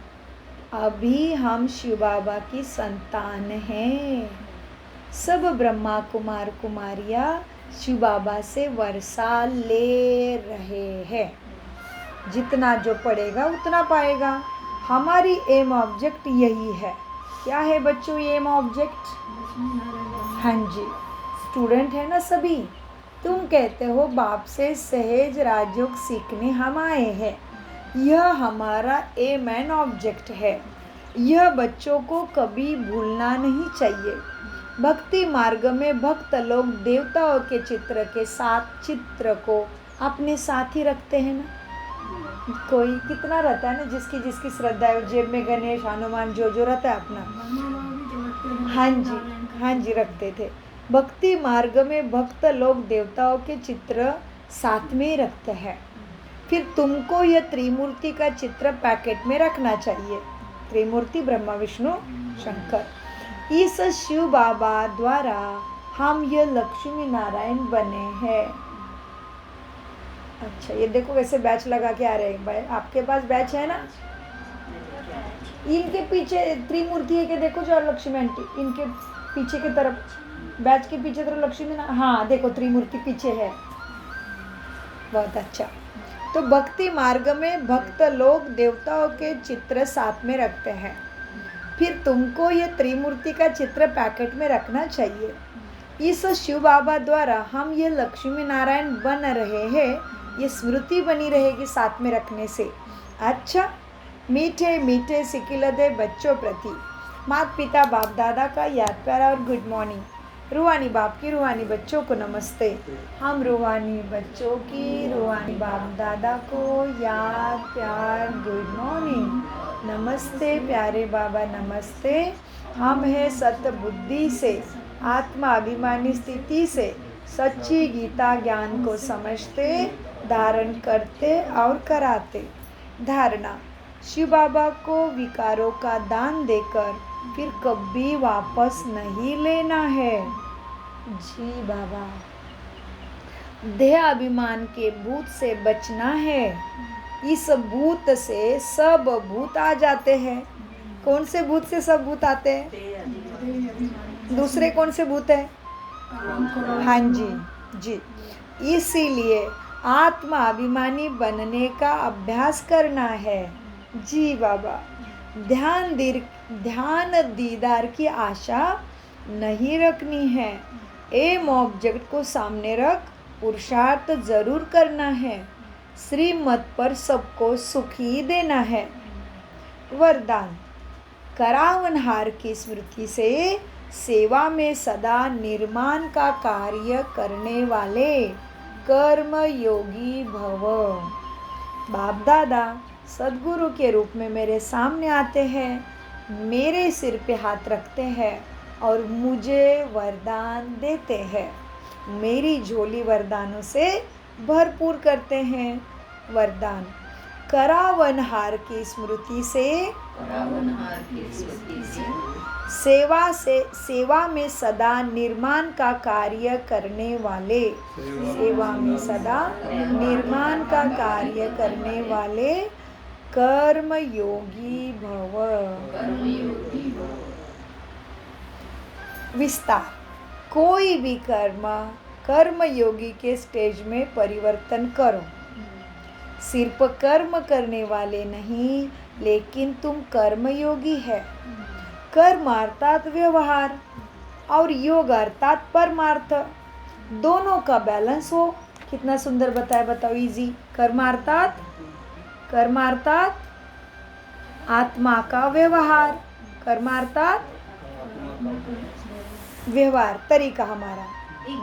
अभी हम शिव बाबा की संतान हैं। सब ब्रह्मा कुमार कुमारियाँ शिव बाबा से वर्षा ले रहे हैं। जितना जो पढ़ेगा उतना पाएगा। हमारी एम ऑब्जेक्ट यही है। क्या है बच्चों ये एम ऑब्जेक्ट? हाँ जी, स्टूडेंट है ना सभी। तुम कहते हो बाप से सहज राजयोग सीखने हम आए हैं। यह हमारा एम एंड ऑब्जेक्ट है। यह बच्चों को कभी भूलना नहीं चाहिए। भक्ति मार्ग में भक्त लोग देवताओं के चित्र के साथ चित्र को अपने साथ ही रखते हैं ना। कोई कितना रहता है ना, जिसकी जिसकी श्रद्धा है, जेब में गणेश हनुमान जो जो रहता है अपना। हाँ जी, हाँ जी, रखते थे। भक्ति मार्ग में भक्त लोग देवताओं के चित्र साथ में ही रखते हैं। फिर तुमको यह त्रिमूर्ति का चित्र पैकेट में रखना चाहिए। त्रिमूर्ति ब्रह्मा विष्णु शंकर। इस शिव बाबा द्वारा हम यह लक्ष्मी नारायण बने हैं। अच्छा, ये देखो कैसे बैच लगा के आ रहे हैं भाई, आपके पास बैच है ना? इनके पीछे त्रिमूर्ति है कि देखो जो लक्ष्मी आंटी, इनके पीछे की तरफ, बैच के पीछे तरफ लक्ष्मी ना, हाँ देखो त्रिमूर्ति पीछे है। बहुत अच्छा। तो भक्ति मार्ग में भक्त लोग देवताओं के चित्र साथ में रखते हैं, फिर तुमको ये त्रिमूर्ति का चित्र पैकेट में रखना चाहिए। इस शिव बाबा द्वारा हम ये लक्ष्मी नारायण बन रहे हैं, ये स्मृति बनी रहेगी साथ में रखने से। अच्छा, मीठे मीठे सिकिलदे बच्चों प्रति माता पिता बाप दादा का याद प्यारा और गुड मॉर्निंग। रूहानी बाप की रूहानी बच्चों को नमस्ते। हम रूहानी बच्चों की रूहानी बाप दादा को याद प्यार गुड मॉर्निंग। नमस्ते प्यारे बाबा नमस्ते। हम है सत्य बुद्धि से आत्मा अभिमानी स्थिति से सच्ची गीता ज्ञान को समझते, धारण करते और कराते। धारणा, शिव बाबा को विकारों का दान देकर फिर कभी वापस नहीं लेना है। जी बाबा। देह अभिमान के भूत से बचना है। इस भूत से सब भूत आ जाते हैं। कौन से भूत से सब भूत आते हैं? दूसरे कौन से भूत है? हाँ जी। इसीलिए आत्मा अभिमानी बनने का अभ्यास करना है। जी बाबा। ध्यान दीदार की आशा नहीं रखनी है। एम ऑब्जेक्ट को सामने रख पुरुषार्थ जरूर करना है। श्रीमत पर सबको सुखी देना है। वरदान, करावनहार की स्मृति से सेवा में सदा निर्माण का कार्य करने वाले कर्म योगी भव। बाप दादा सद्गुरु के रूप में मेरे सामने आते हैं, मेरे सिर पे हाथ रखते हैं और मुझे वरदान देते हैं। मेरी झोली वरदानों से भरपूर करते हैं। वरदान, करावनहार की स्मृति से सेवा में सदा निर्माण का कार्य करने वाले, सेवा में सदा निर्माण का कार्य करने वाले कर्म योगी भव। विस्तार, कोई भी कर्म योगी के स्टेज में परिवर्तन करो। सिर्फ कर्म करने वाले नहीं, लेकिन तुम कर्मयोगी है। कर्म अर्थात व्यवहार और योग अर्थात परमार्थ, दोनों का बैलेंस हो। कितना सुंदर बताया, बताओ इजी। कर्म अर्थात आत्मा का व्यवहार, कर्म अर्थात व्यवहार, तरीका हमारा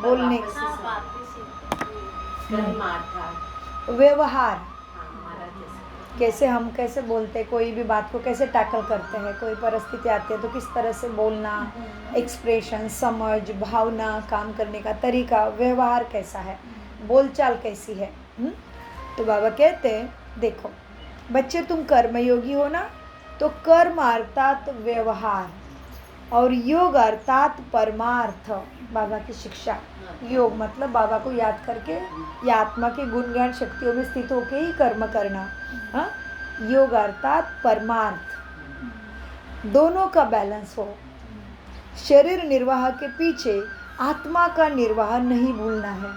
बोलने व्यवहार, कैसे हम कैसे बोलते हैं, कोई भी बात को कैसे टैकल करते हैं, कोई परिस्थिति आती है तो किस तरह से बोलना, एक्सप्रेशन, समझ, भावना, काम करने का तरीका, व्यवहार कैसा है, बोलचाल कैसी है। तो बाबा कहते हैं देखो बच्चे, तुम कर्मयोगी हो ना, तो कर्म अर्थात व्यवहार और योग अर्थात परमार्थ, बाबा की शिक्षा। योग मतलब बाबा को याद करके या आत्मा के गुण ज्ञान शक्तियों में स्थित होके ही कर्म करना। हाँ, योग अर्थात परमार्थ, दोनों का बैलेंस हो। शरीर निर्वाह के पीछे आत्मा का निर्वाह नहीं भूलना है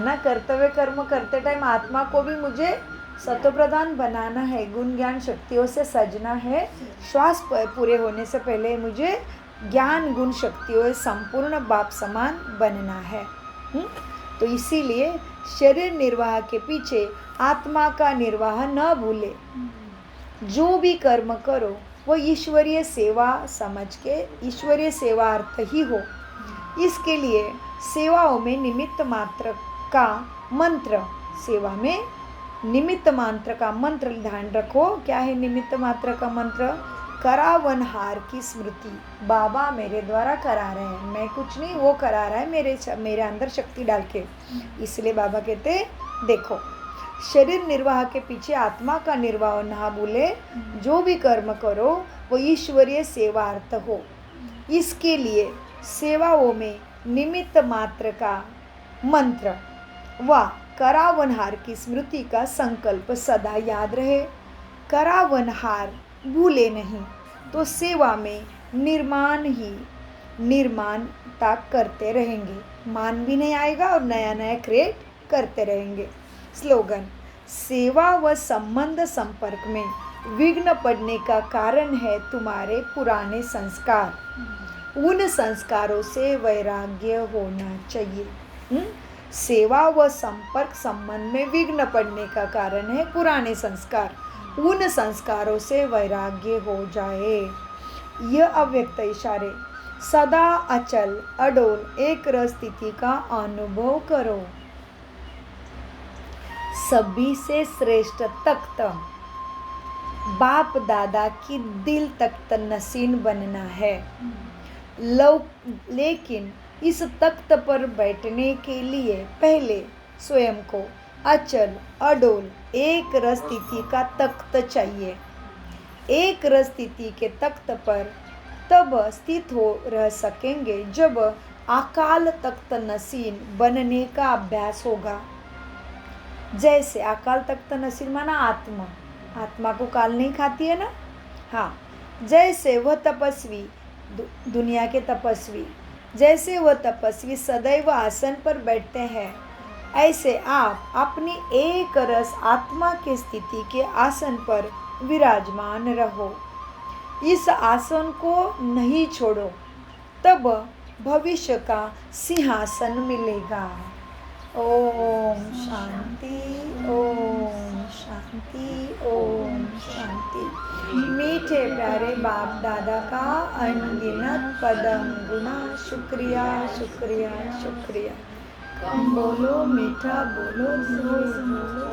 ना। कर्तव्य कर्म करते टाइम आत्मा को भी मुझे सत्वप्रधान बनाना है, गुण ज्ञान शक्तियों से सजना है। श्वास पूरे होने से पहले मुझे ज्ञान गुण शक्तियों संपूर्ण बाप समान बनना है। तो इसीलिए शरीर निर्वाह के पीछे आत्मा का निर्वाह न भूले। जो भी कर्म करो वो ईश्वरीय सेवा समझ के ईश्वरीय सेवार्थ ही हो। इसके लिए सेवाओं में निमित्त मात्र का मंत्र, सेवा में निमित्त मात्र का मंत्र ध्यान रखो। क्या है निमित्त मात्र का मंत्र? करावनहार की स्मृति। बाबा मेरे द्वारा करा रहे हैं, मैं कुछ नहीं, वो करा रहा है मेरे अंदर शक्ति डाल के। इसलिए बाबा कहते देखो, शरीर निर्वाह के पीछे आत्मा का निर्वाह ना भूले। जो भी कर्म करो वो ईश्वरीय सेवार्थ हो। इसके लिए सेवाओं में निमित्त मात्र का मंत्र व करावनहार की स्मृति का संकल्प सदा याद रहे। करावनहार भूले नहीं तो सेवा में निर्माणता करते रहेंगे, मान भी नहीं आएगा और नया नया क्रिएट करते रहेंगे। स्लोगन, सेवा व संबंध संपर्क में विघ्न पड़ने का कारण है तुम्हारे पुराने संस्कार, उन संस्कारों से वैराग्य होना चाहिए। सेवा व संपर्क संबंध में विघ्न पड़ने का कारण है पुराने संस्कार, उन संस्कारों से वैराग्य हो जाए। यह अव्यक्त इशारे सदा अचल अडोल एक रस स्थिति का अनुभव करो। सभी से श्रेष्ठ तख्त बाप दादा की दिल तख्त नसीन बनना है। लेकिन इस तख्त पर बैठने के लिए पहले स्वयं को अचल अडोल एक रस स्थिति का तख्त चाहिए। एक रस स्थिति के तख्त पर तब स्थित हो रह सकेंगे जब अकाल तख्त नसीन बनने का अभ्यास होगा। जैसे अकाल तख्त नसीन माना आत्मा, आत्मा को काल नहीं खाती है ना। हाँ, जैसे वह तपस्वी दुनिया के तपस्वी, जैसे वह तपस्वी सदैव आसन पर बैठते हैं, ऐसे आप अपनी एक रस आत्मा की स्थिति के आसन पर विराजमान रहो। इस आसन को नहीं छोड़ो, तब भविष्य का सिंहासन मिलेगा। ओम शांति, ओम शांति, ओम शांति। मीठे प्यारे बाप दादा का अनगिनत पदम गुना शुक्रिया शुक्रिया शुक्रिया। कम बोलो, मीठा बोलो, जोर बोलो।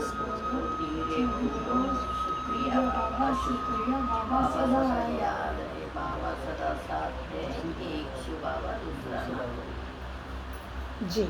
शुक्रिया बाबा, शुक्रिया बाबा, सदा याद है बाबा, सदा साथ देंगे। एक शिव बाबा दूसरा जी।